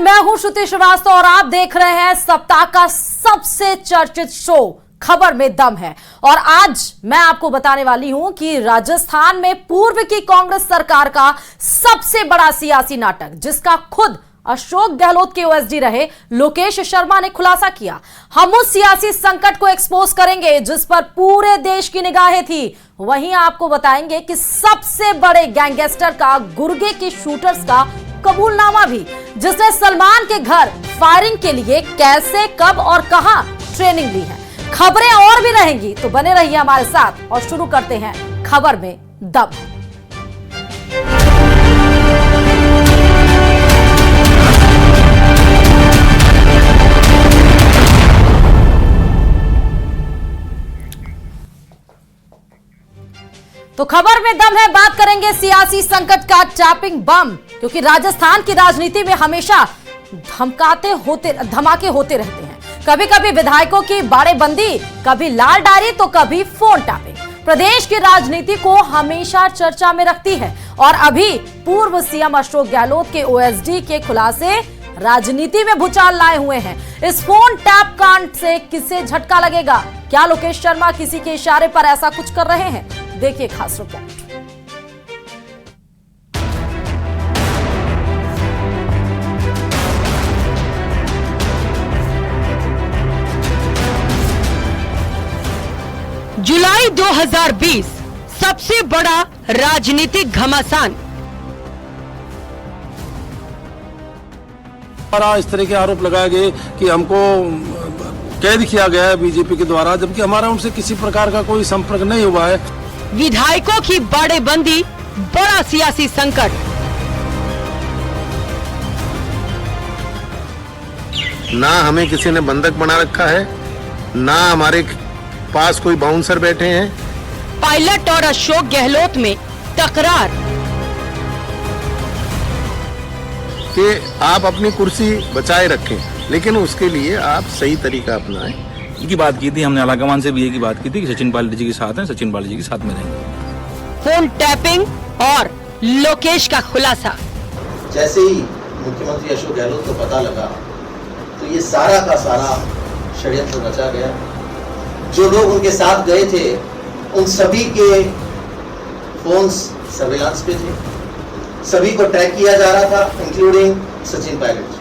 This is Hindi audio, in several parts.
मैं हूं श्रुति श्रीवास्तव और आप देख रहे हैं सप्ताह का सबसे चर्चित शो खबर में दम है। और आज मैं आपको बताने वाली हूं कि राजस्थान में पूर्व की कांग्रेस सरकार का सबसे बड़ा सियासी नाटक, जिसका खुद अशोक गहलोत के ओएसडी रहे लोकेश शर्मा ने खुलासा किया। हम उस सियासी संकट को एक्सपोज करेंगे जिस पर पूरे देश की निगाहें थी। वहीं आपको बताएंगे कि सबसे बड़े गैंगस्टर का, गुर्गे के शूटर्स का कबूलनामा भी, जिसने सलमान के घर फायरिंग के लिए कैसे, कब और कहां ट्रेनिंग ली है। खबरें और भी रहेंगी, तो बने रहिए हमारे साथ और शुरू करते हैं खबर में दम। तो खबर में दम है, बात करेंगे सियासी संकट का टैपिंग बम, क्योंकि राजस्थान की राजनीति में हमेशा धमाके होते रहते हैं। कभी कभी विधायकों की बाड़ेबंदी, कभी लाल डायरी तो कभी फोन टैपिंग प्रदेश की राजनीति को हमेशा चर्चा में रखती है। और अभी पूर्व सीएम अशोक गहलोत के ओएसडी के खुलासे राजनीति में भूचाल लाए हुए हैं। इस फोन टैप कांड से किसे झटका लगेगा? क्या लोकेश शर्मा किसी के इशारे पर ऐसा कुछ कर रहे हैं? देखिए खास रिपोर्ट। जुलाई 2020 सबसे बड़ा राजनीतिक घमासान। इस तरह के आरोप लगाए गए कि हमको कैद किया गया है बीजेपी के द्वारा, जबकि हमारा उनसे किसी प्रकार का कोई संपर्क नहीं हुआ है। विधायकों की बाड़ेबंदी, बड़ा सियासी संकट। ना हमें किसी ने बंधक बना रखा है, ना हमारे पास कोई बाउंसर बैठे हैं। पायलट और अशोक गहलोत में तकरार कि आप अपनी कुर्सी बचाए रखें, लेकिन उसके लिए आप सही तरीका अपनाएं। की बात की थी हमने, आलाकमान से भी ये की बात की थी कि सचिन पायलट जी के साथ हैं, सचिन पायलट जी के साथ में रहेंगे। फोन टैपिंग और लोकेश का खुलासा। जैसे ही मुख्यमंत्री अशोक गहलोत को पता लगा तो ये सारा का सारा षड्यंत्र रचा गया। जो लोग उनके साथ गए थे उन सभी के फोन्स सर्विलांस पे थे, सभी को ट्रैक किया जा रहा था, इंक्लूडिंग सचिन पायलट।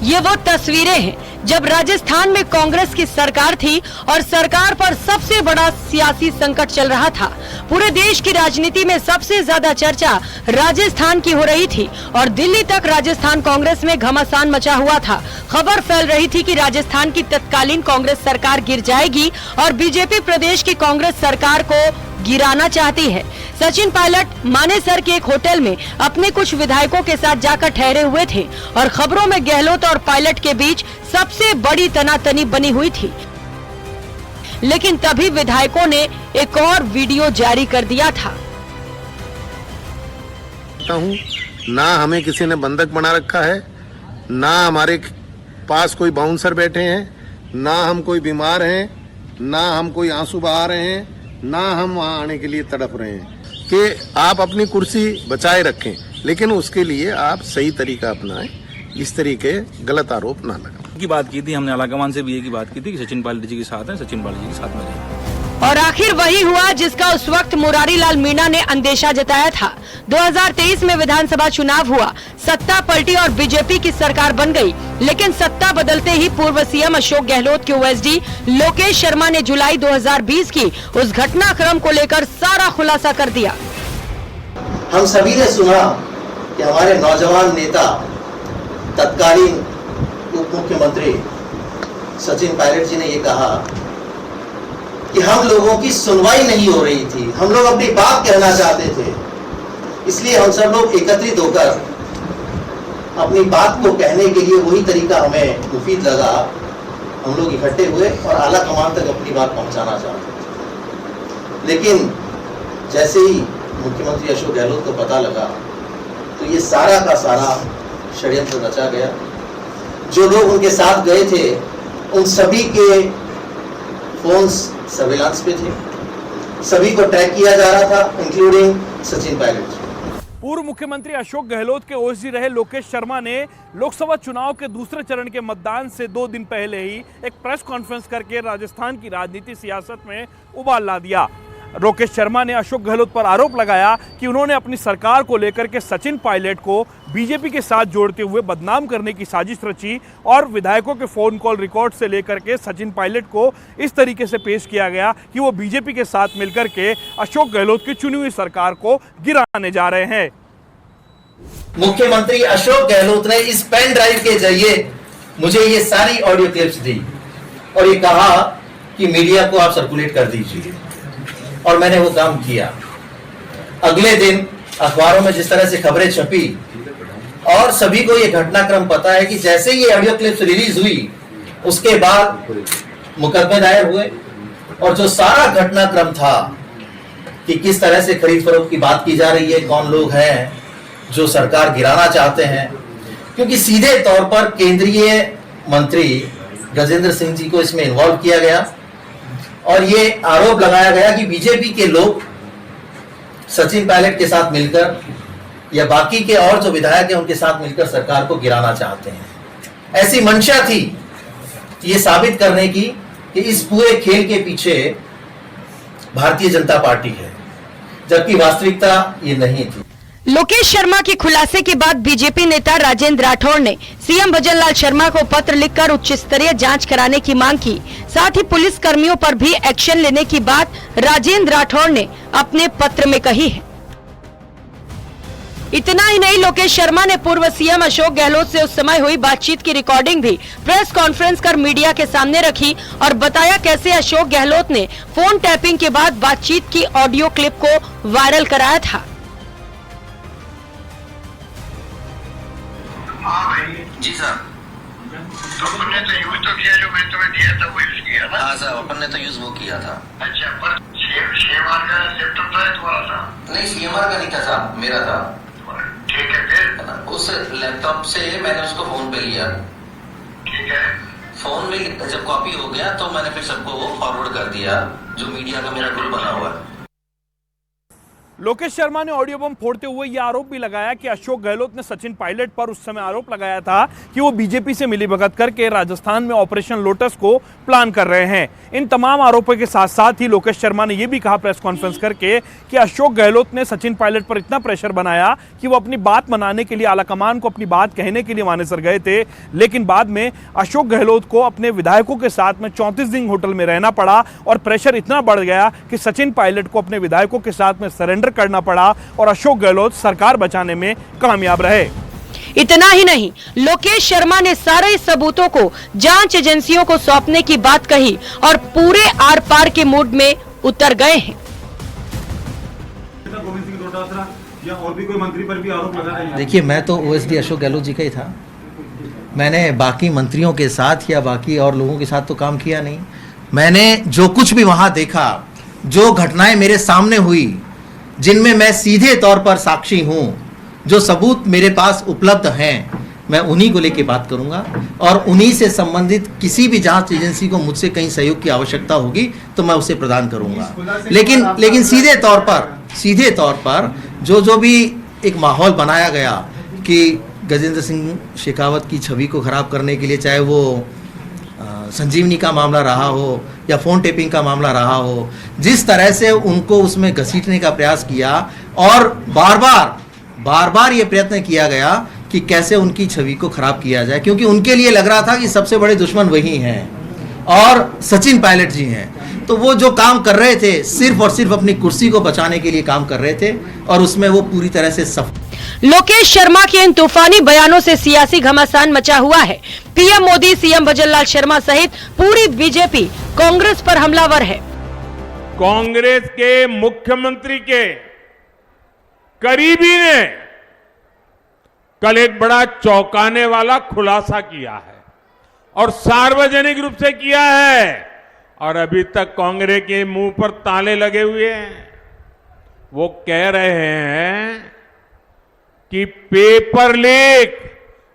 ये वो तस्वीरें हैं जब राजस्थान में कांग्रेस की सरकार थी और सरकार पर सबसे बड़ा सियासी संकट चल रहा था। पूरे देश की राजनीति में सबसे ज्यादा चर्चा राजस्थान की हो रही थी और दिल्ली तक राजस्थान कांग्रेस में घमासान मचा हुआ था। खबर फैल रही थी कि राजस्थान की तत्कालीन कांग्रेस सरकार गिर जाएगी और बीजेपी प्रदेश की कांग्रेस सरकार को गिराना चाहती है। सचिन पायलट मानेसर के एक होटल में अपने कुछ विधायकों के साथ जाकर ठहरे हुए थे और खबरों में गहलोत और पायलट के बीच सबसे बड़ी तनातनी बनी हुई थी। लेकिन तभी विधायकों ने एक और वीडियो जारी कर दिया था। ना हमें किसी ने बंधक बना रखा है, ना हमारे पास कोई बाउंसर बैठे हैं, ना हम कोई बीमार हैं, ना हम कोई आंसू बहा रहे हैं, ना हम वहां आने के लिए तड़प रहे हैं। कि आप अपनी कुर्सी बचाए रखें, लेकिन उसके लिए आप सही तरीका अपनाएं। इस तरीके गलत आरोप ना लगाएं। की बात की थी हमने, आलाकमान से भी ये की बात की थी कि सचिन पायलट जी के साथ हैं, सचिन पायलट जी के साथ में रहेंगे। और आखिर वही हुआ जिसका उस वक्त मुरारी लाल मीणा ने अंदेशा जताया था। 2023 में विधानसभा चुनाव हुआ, सत्ता पलटी और बीजेपी की सरकार बन गई। लेकिन सत्ता बदलते ही पूर्व सीएम अशोक गहलोत के ओएसडी लोकेश शर्मा ने जुलाई 2020 की उस घटनाक्रम को लेकर सारा खुलासा कर दिया। हम सभी ने सुना कि हमारे नौजवान नेता तत्कालीन उप मुख्यमंत्री सचिन पायलट जी ने ये कहा कि हम लोगों की सुनवाई नहीं हो रही थी, हम लोग अपनी बात कहना चाहते थे, इसलिए हम सब लोग एकत्रित होकर अपनी बात को कहने के लिए वही तरीका हमें मुफीद लगा, हम लोग इकट्ठे हुए और आला कमान तक अपनी बात पहुंचाना चाहते थे। लेकिन जैसे ही मुख्यमंत्री अशोक गहलोत को पता लगा तो ये सारा का सारा षड्यंत्र रचा गया। जो लोग उनके साथ गए थे उन सभी के फोन्स सर्विलांस पे थे, सभी को ट्रैक किया जा रहा था, इंक्लूडिंग सचिन पायलट। पूर्व मुख्यमंत्री अशोक गहलोत के ओएसडी रहे लोकेश शर्मा ने लोकसभा चुनाव के दूसरे चरण के मतदान से 2 दिन पहले ही एक प्रेस कॉन्फ्रेंस करके राजस्थान की राजनीति सियासत में उबाल ला दिया। लोकेश शर्मा ने अशोक गहलोत पर आरोप लगाया कि उन्होंने अपनी सरकार को लेकर के सचिन पायलट को बीजेपी के साथ जोड़ते हुए बदनाम करने की साजिश रची और विधायकों के फोन कॉल रिकॉर्ड से लेकर के सचिन पायलट को इस तरीके से पेश किया गया कि वो बीजेपी के साथ मिलकर के अशोक गहलोत की चुनी हुई सरकार को गिराने जा रहे हैं। मुख्यमंत्री अशोक गहलोत ने इस पेन ड्राइव के जरिए मुझे ये सारी ऑडियो क्लिप्स दी और ये कहा कि मीडिया को आप सर्कुलेट कर दीजिए, और मैंने वो काम किया। अगले दिन अखबारों में जिस तरह से खबरें छपी और सभी को ये घटनाक्रम पता है कि जैसे ये ऑडियो क्लिप्स रिलीज हुई उसके बाद मुकदमे दायर हुए और जो सारा घटनाक्रम था कि किस तरह से खरीद फरोख्त की बात की जा रही है, कौन लोग हैं जो सरकार गिराना चाहते हैं, क्योंकि सीधे तौर पर केंद्रीय मंत्री गजेंद्र सिंह जी को इसमें इन्वॉल्व किया गया और ये आरोप लगाया गया कि बीजेपी के लोग सचिन पायलट के साथ मिलकर या बाकी के और जो विधायक हैं उनके साथ मिलकर सरकार को गिराना चाहते हैं। ऐसी मंशा थी ये साबित करने की कि इस पूरे खेल के पीछे भारतीय जनता पार्टी है, जबकि वास्तविकता ये नहीं थी। लोकेश शर्मा के खुलासे के बाद बीजेपी नेता राजेंद्र राठौड़ ने सीएम भजनलाल शर्मा को पत्र लिखकर उच्च स्तरीय जांच कराने की मांग की। साथ ही पुलिस कर्मियों पर भी एक्शन लेने की बात राजेंद्र राठौड़ ने अपने पत्र में कही है। इतना ही नहीं, लोकेश शर्मा ने पूर्व सीएम अशोक गहलोत से उस समय हुई बातचीत की रिकॉर्डिंग भी प्रेस कॉन्फ्रेंस कर मीडिया के सामने रखी और बताया कैसे अशोक गहलोत ने फोन टैपिंग के बाद बातचीत की ऑडियो क्लिप को वायरल कराया था। जी सर, तो अपन ने तो यूज तो किया जो मैं तुम्हें दिया था वो यूज किया ना? हाँ सर, अपन ने तो यूज वो किया था। अच्छा, पर CMR का लैपटॉप था तुम्हारा था? नहीं, CMR का नहीं था साहब, मेरा था। ठीक है, फिर उस लैपटॉप से मैंने उसको फोन पे लिया। ठीक है, फोन में जब कॉपी हो गया तो मैंने फिर सबको वो फॉरवर्ड कर दिया, जो मीडिया का मेरा ग्रुप बना हुआ है। लोकेश शर्मा ने ऑडियो बम फोड़ते हुए यह आरोप भी लगाया कि अशोक गहलोत ने सचिन पायलट पर उस समय आरोप लगाया था कि वो बीजेपी से मिलीभगत करके राजस्थान में ऑपरेशन लोटस को प्लान कर रहे हैं। इन तमाम आरोपों के साथ साथ ही लोकेश शर्मा ने यह भी कहा प्रेस कॉन्फ्रेंस करके कि अशोक गहलोत ने सचिन पायलट पर इतना प्रेशर बनाया कि वो अपनी बात मनाने के लिए आलाकमान को अपनी बात कहने के लिए मानेसर गए थे, लेकिन बाद में अशोक गहलोत को अपने विधायकों के साथ में 34 दिन होटल में रहना पड़ा और प्रेशर इतना बढ़ गया कि सचिन पायलट को अपने विधायकों के साथ में सरेंडर करना पड़ा और अशोक गहलोत सरकार बचाने में कामयाब रहे। इतना ही नहीं, लोकेश शर्मा ने सारे सबूतों को जांच एजेंसियों को सौंपने की बात कही और पूरे आर पार के मूड में उतर गए हैं। या और भी कोई मंत्री पर भी आरोप लगा रहे हैं? देखिए, मैं तो ओएसडी अशोक गहलोत जी का ही था। मैंने बाकी मंत्रियों के साथ या बाकी और लोगों के साथ तो काम किया नहीं। मैंने जो कुछ भी वहां देखा, जो घटनाएं मेरे सामने हुई, जिनमें मैं सीधे तौर पर साक्षी हूं, जो सबूत मेरे पास उपलब्ध हैं, मैं उन्हीं को लेके बात करूंगा और उन्हीं से संबंधित किसी भी जांच एजेंसी को मुझसे कहीं सहयोग की आवश्यकता होगी तो मैं उसे प्रदान करूंगा। लेकिन सीधे तौर पर जो भी एक माहौल बनाया गया कि गजेंद्र सिंह शेखावत की छवि को खराब करने के लिए, चाहे वो संजीवनी का मामला रहा हो या फोन टेपिंग का मामला रहा हो, जिस तरह से उनको उसमें घसीटने का प्रयास किया और बार बार ये प्रयत्न किया गया कि कैसे उनकी छवि को खराब किया जाए, क्योंकि उनके लिए लग रहा था कि सबसे बड़े दुश्मन वही हैं और सचिन पायलट जी हैं। तो वो जो काम कर रहे थे सिर्फ और सिर्फ अपनी कुर्सी को बचाने के लिए काम कर रहे थे और उसमें वो पूरी तरह से सफल। लोकेश शर्मा के इन तूफानी बयानों से सियासी घमासान मचा हुआ है। पीएम मोदी, सीएम भजनलाल शर्मा सहित पूरी बीजेपी कांग्रेस पर हमलावर है। कांग्रेस के मुख्यमंत्री के करीबी ने कल एक बड़ा चौंकाने वाला खुलासा किया है और सार्वजनिक रूप से किया है और अभी तक कांग्रेस के मुंह पर ताले लगे हुए हैं। वो कह रहे हैं कि पेपर लीक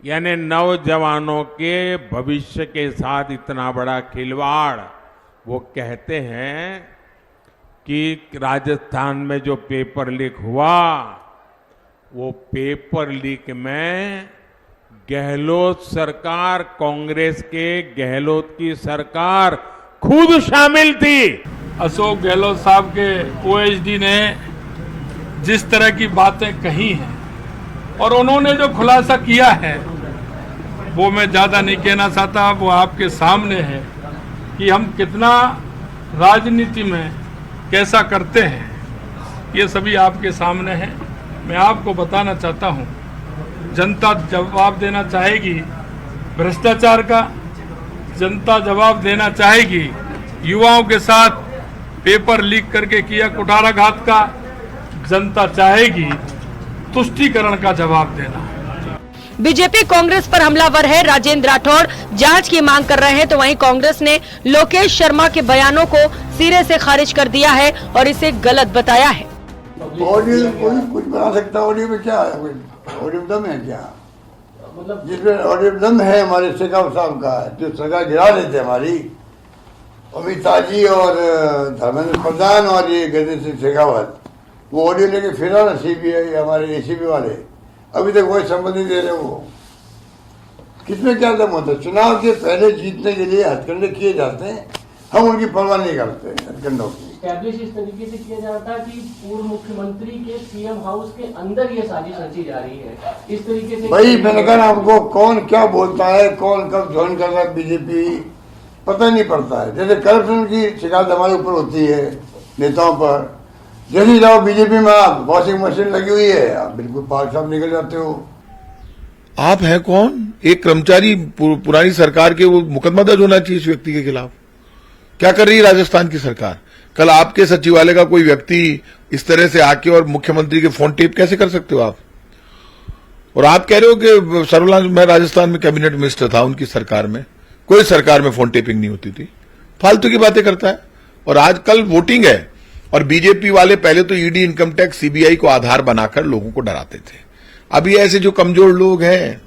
यानी नौजवानों के भविष्य के साथ इतना बड़ा खिलवाड़। वो कहते हैं कि राजस्थान में जो पेपर लीक हुआ वो पेपर लीक में गहलोत सरकार, कांग्रेस के गहलोत की सरकार खुद शामिल थी। अशोक गहलोत साहब के ओएसडी ने जिस तरह की बातें कही हैं और उन्होंने जो खुलासा किया है वो मैं ज़्यादा नहीं कहना चाहता, वो आपके सामने है कि हम कितना राजनीति में कैसा करते हैं, ये सभी आपके सामने है। मैं आपको बताना चाहता हूँ, जनता जवाब देना चाहेगी भ्रष्टाचार का, जनता जवाब देना चाहेगी युवाओं के साथ पेपर लीक करके किया कुठाराघात का, जनता चाहेगी तुष्टीकरण का जवाब देना। बीजेपी कांग्रेस पर हमलावर है। राजेंद्र राठौड़ जांच की मांग कर रहे हैं, तो वहीं कांग्रेस ने लोकेश शर्मा के बयानों को सिरे से खारिज कर दिया है और इसे गलत बताया है। ऑडियो कोई कुछ बना सकता, ऑडियो में क्या है, ऑडियो दम है क्या? जिसमें ऑडियो दम है हमारे शेखावत साहब का, जो सरकार गिरा देते हमारी, अमित शाह जी और धर्मेंद्र प्रधान और ये गजेंद्र सिंह शेखावत, वो ऑडियो लेके फिरा ना सीबीआई हमारे एसीबी वाले, अभी तक कोई संबंध नहीं दे रहे। वो किसमें क्या दम होता है? चुनाव के पहले जीतने के लिए हथकंडे किए जाते हैं, हम उनकी परवाह नहीं करते हथकंडों की। एस्टैब्लिश इस तरीके से किया जाता है कि पूर्व मुख्यमंत्री के सीएम हाउस के अंदर ये साजिश रची जा रही है, इस तरीके से। भाई मैंने कहा हमको कौन क्या बोलता है, कौन कब ज्वाइन कर रहा है बीजेपी, पता नहीं पड़ता है। जैसे करप्शन की शिकायत हमारे ऊपर होती है नेताओं पर, जैसे जाओ बीजेपी में आप वॉशिंग मशीन लगी हुई है, आप बिल्कुल पार्क साहब निकल जाते हो। आप हैं कौन? एक कर्मचारी पुरानी सरकार के, वो मुकदमा दर्ज होना चाहिए इस व्यक्ति के खिलाफ। क्या कर रही है राजस्थान की सरकार? कल आपके सचिवालय का कोई व्यक्ति इस तरह से आके और मुख्यमंत्री के फोन टेप कैसे कर सकते हो आप? और आप कह रहे हो कि सर्वलाल, मैं राजस्थान में कैबिनेट मिनिस्टर था उनकी सरकार में, कोई सरकार में फोन टेपिंग नहीं होती थी। फालतू की बातें करता है। और आज कल वोटिंग है और बीजेपी वाले पहले तो ईडी, इनकम टैक्स, सीबीआई को आधार बनाकर लोगों को डराते थे। अब ये ऐसे जो कमजोर लोग हैं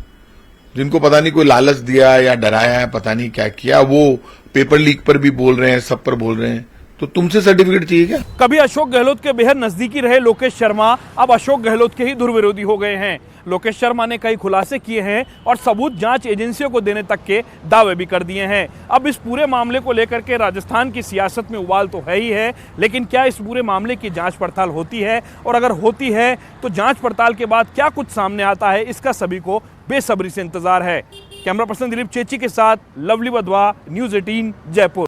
जिनको पता नहीं कोई लालच दिया या डराया है, पता नहीं क्या किया, वो पेपर लीक पर भी बोल रहे हैं, सब पर बोल रहे हैं। तो तुमसे सर्टिफिकेट चाहिए क्या? कभी अशोक गहलोत के बेहद नजदीकी रहे लोकेश शर्मा अब अशोक गहलोत के ही धुर विरोधी हो गए हैं। लोकेश शर्मा ने कई खुलासे किए हैं और सबूत जांच एजेंसियों को देने तक के दावे भी कर दिए हैं। अब इस पूरे मामले को लेकर के राजस्थान की सियासत में उबाल तो है ही है, लेकिन क्या इस पूरे मामले की जांच पड़ताल होती है, और अगर होती है तो जांच पड़ताल के बाद क्या कुछ सामने आता है, इसका सभी को बेसब्री से इंतजार है। कैमरा पर्सन दिलीप चेची के साथ लवली वधवा, न्यूज़ 18 जयपुर।